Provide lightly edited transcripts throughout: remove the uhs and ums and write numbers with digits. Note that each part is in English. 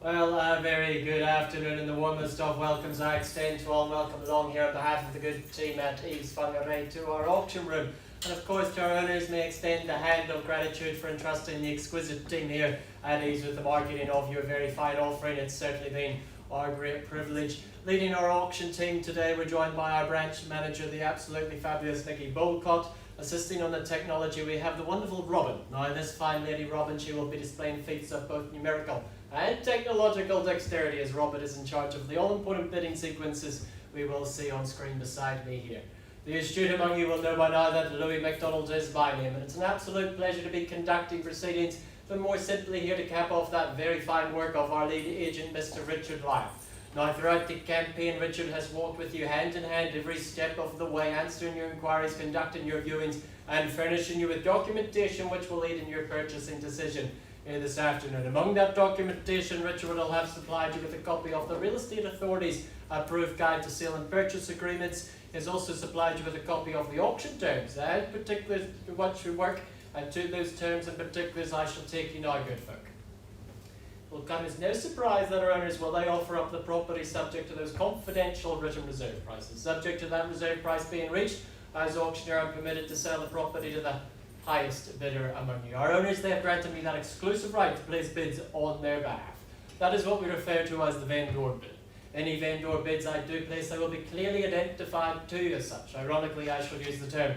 Well, a very good afternoon and the warmest of welcomes I extend to all. Welcome along here on behalf of the good team at EVES Whangarei to our auction room. And of course to our owners may extend a hand of gratitude for entrusting the exquisite team here at EVES with the marketing of your very fine offering. It's certainly been our great privilege. Leading our auction team today, we're joined by our branch manager, the absolutely fabulous Nikki Bolcott. Assisting on the technology, we have the wonderful Robin. Now this fine lady Robin, she will be displaying feats of both numerical and technological dexterity as Robert is in charge of the all-important bidding sequences we will see on screen beside me here. The astute among you will know by now that Louis MacDonald is my name, and it's an absolute pleasure to be conducting proceedings, but more simply here to cap off that very fine work of our lead agent, Mr. Richard Lyon. Now throughout the campaign, Richard has walked with you hand in hand every step of the way, answering your inquiries, conducting your viewings, and furnishing you with documentation which will aid in your purchasing decision this afternoon. Among that documentation, Richard will have supplied you with a copy of the Real Estate Authority's approved guide to sale and purchase agreements. He has also supplied you with a copy of the auction terms and particulars to what you work, and to those terms and particulars I shall take you now, good folk. It will come as no surprise that our owners will they offer up the property subject to those confidential written reserve prices. Subject to that reserve price being reached, as auctioneer I'm permitted to sell the property to the highest bidder among you. Our owners, they have granted me that exclusive right to place bids on their behalf. That is what we refer to as the vendor bid. Any vendor bids I do place, they will be clearly identified to you as such. Ironically, I shall use the term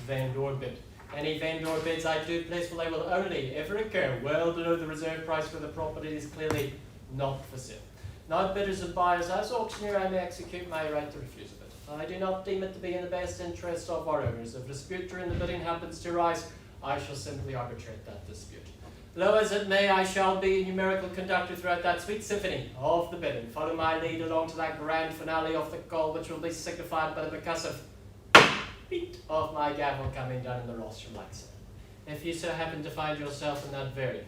vendor bid. Any vendor bids I do place, well, they will only ever occur well below the reserve price where the property is clearly not for sale. Now, bidders and buyers, as auctioneer, I may execute my right to refuse a bid. I do not deem it to be in the best interest of our owners. If a dispute during the bidding happens to arise, I shall simply arbitrate that dispute. Low as it may, I shall be a numerical conductor throughout that sweet symphony of the bidding. Follow my lead along to that grand finale of the call, which will be signified by the percussive beat of my gavel coming down in the rostrum like so. If you so happen to find yourself in that very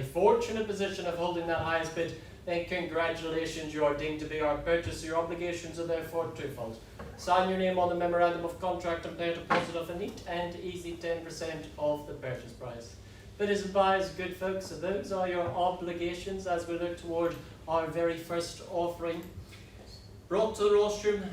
fortunate position of holding that highest bid, then congratulations, you are deemed to be our purchaser. Your obligations are therefore twofold. Sign your name on the memorandum of contract and pay a deposit of a neat and easy 10% of the purchase price. Bidders and buyers, good folks, so those are your obligations as we look toward our very first offering. Brought to the rostrum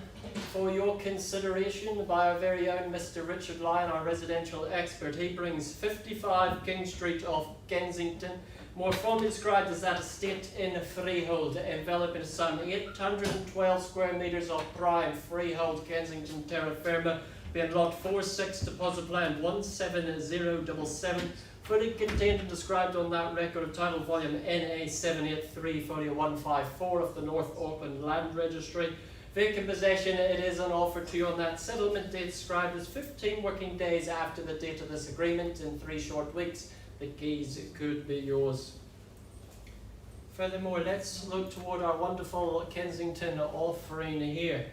for your consideration by our very own Mr. Richard Lyon, our residential expert. He brings 55 King Street of Kensington, more formally described as that estate in freehold, enveloping some 812 square metres of prime freehold Kensington terra firma, being lot 46 deposit plan 17077, fully contained and described on that record of title volume NA 783-154 of the North Auckland Land Registry. Vacant possession, it is on offer to you on that settlement date described as 15 working days after the date of this agreement. In 3 short weeks, the keys could be yours. Furthermore, let's look toward our wonderful Kensington offering here.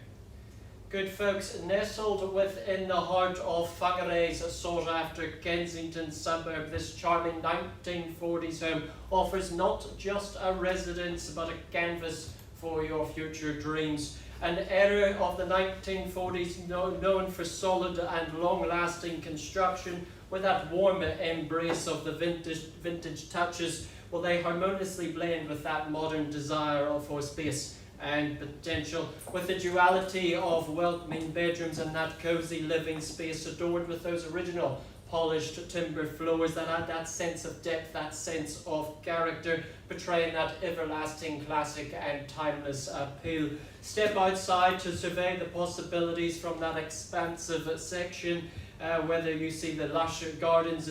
Good folks, nestled within the heart of Whangarei's sought-after Kensington suburb, this charming 1940s home offers not just a residence but a canvas for your future dreams. An era of the 1940s known for solid and long-lasting construction with that warm embrace of the vintage touches, well, they harmoniously blend with that modern desire for space and potential, with the duality of welcoming bedrooms and that cosy living space adorned with those original polished timber floors that add that sense of depth, that sense of character, portraying that everlasting classic and timeless appeal. Step outside to survey the possibilities from that expansive section, whether you see the lush gardens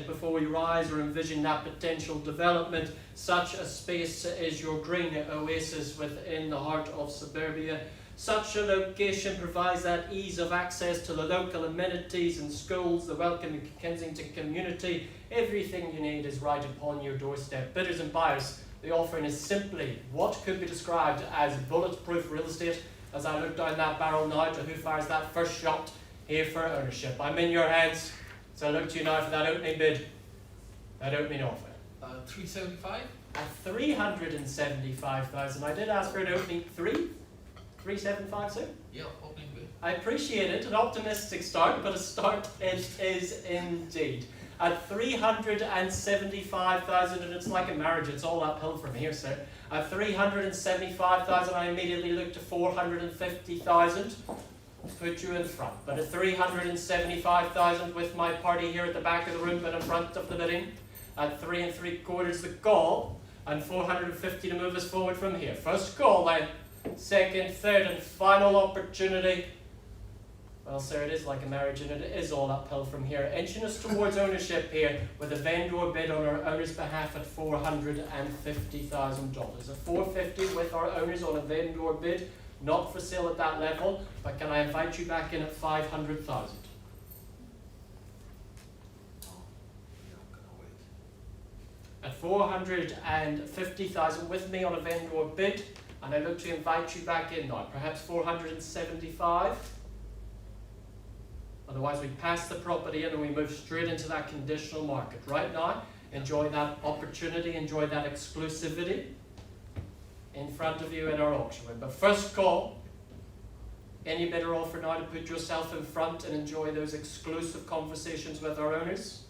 before your eyes or envision that potential development. Such a space is your green oasis within the heart of suburbia. Such a location provides that ease of access to the local amenities and schools, the welcoming Kensington community. Everything you need is right upon your doorstep. Bidders and buyers, the offering is simply what could be described as bulletproof real estate. As I look down that barrel now to who fires that first shot here for ownership. I'm in your hands, so I look to you now for that opening bid, that opening offer. 375? At 375,000. I did ask for an opening 375, sir? Yeah, opening bid. I appreciate it, an optimistic start, but a start it is indeed. at 375,000, and it's like a marriage, it's all uphill from here, sir. At 375,000, I immediately look to 450,000. Put you in front. But at 375,000 with my party here at the back of the room, but in front of the bidding, at 3 3/4 the call, and 450 to move us forward from here. First call then, second, third, and final opportunity. Well, sir, it is like a marriage, and it is all uphill from here. Inching us towards ownership here with a vendor bid on our owner's behalf at $450,000. At $450 with our owners on a vendor bid, not for sale at that level, but can I invite you back in at 500,000? At 450,000 with me on a vendor bid, and I look to invite you back in now. Perhaps 475. Otherwise, we pass the property in and we move straight into that conditional market. Right now, enjoy that opportunity, enjoy that exclusivity in front of you in our auction room. But first call, any bidder offer now to put yourself in front and enjoy those exclusive conversations with our owners.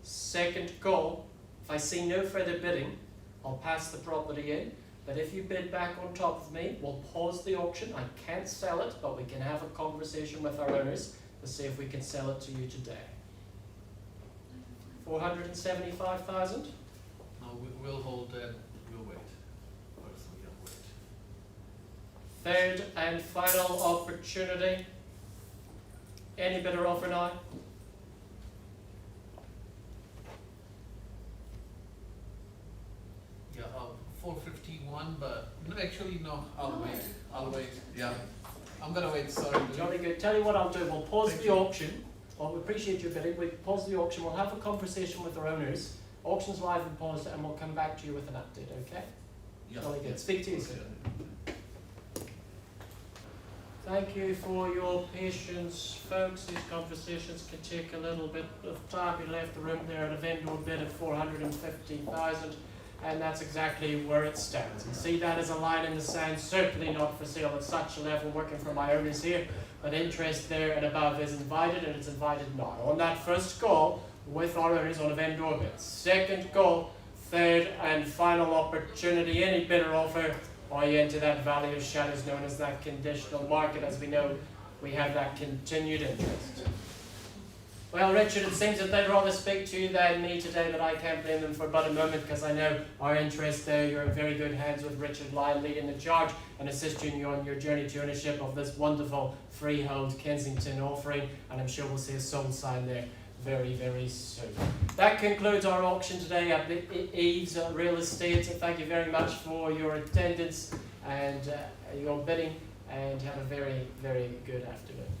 Second call, if I see no further bidding, I'll pass the property in. But if you bid back on top of me, we'll pause the auction. I can't sell it, but we can have a conversation with our owners to see if we can sell it to you today. 475,000? No, we'll hold that. We'll wait. Personally, I'll wait. Third and final opportunity. Any bidder offer now? Yeah, 451, but no, actually no, I'll wait. I'll wait. Yeah, I'm gonna wait. Sorry. Jolly good. Tell you what I'll do. We'll pause the auction. Well, we appreciate your bidding. We pause the auction. We'll have a conversation with our owners. Auction's live and paused, and we'll come back to you with an update. Okay? Yeah. Jolly good. Speak to you soon. Thank you for your patience, folks. These conversations can take a little bit of time. You left the room there at a vendor bid at 450,000. And that's exactly where it stands. And see that as a line in the sand, certainly not for sale at such a level, working for my owners here, but interest there and above is invited, and it's invited now. On that first call, with our owners on a vendor bid. Second call, third and final opportunity, any bidder offer, or you enter that valley of shadows known as that conditional market. As we know, we have that continued interest. Well, Richard, it seems that they'd rather speak to you than me today, but I can't blame them for but a moment, because I know our interest there. You're in very good hands with Richard Lyon leading the charge and assisting you on your journey to ownership of this wonderful freehold Kensington offering, and I'm sure we'll see a sold sign there very, very soon. That concludes our auction today at the EVES Real Estate. Thank you very much for your attendance and your bidding, and have a very, very good afternoon.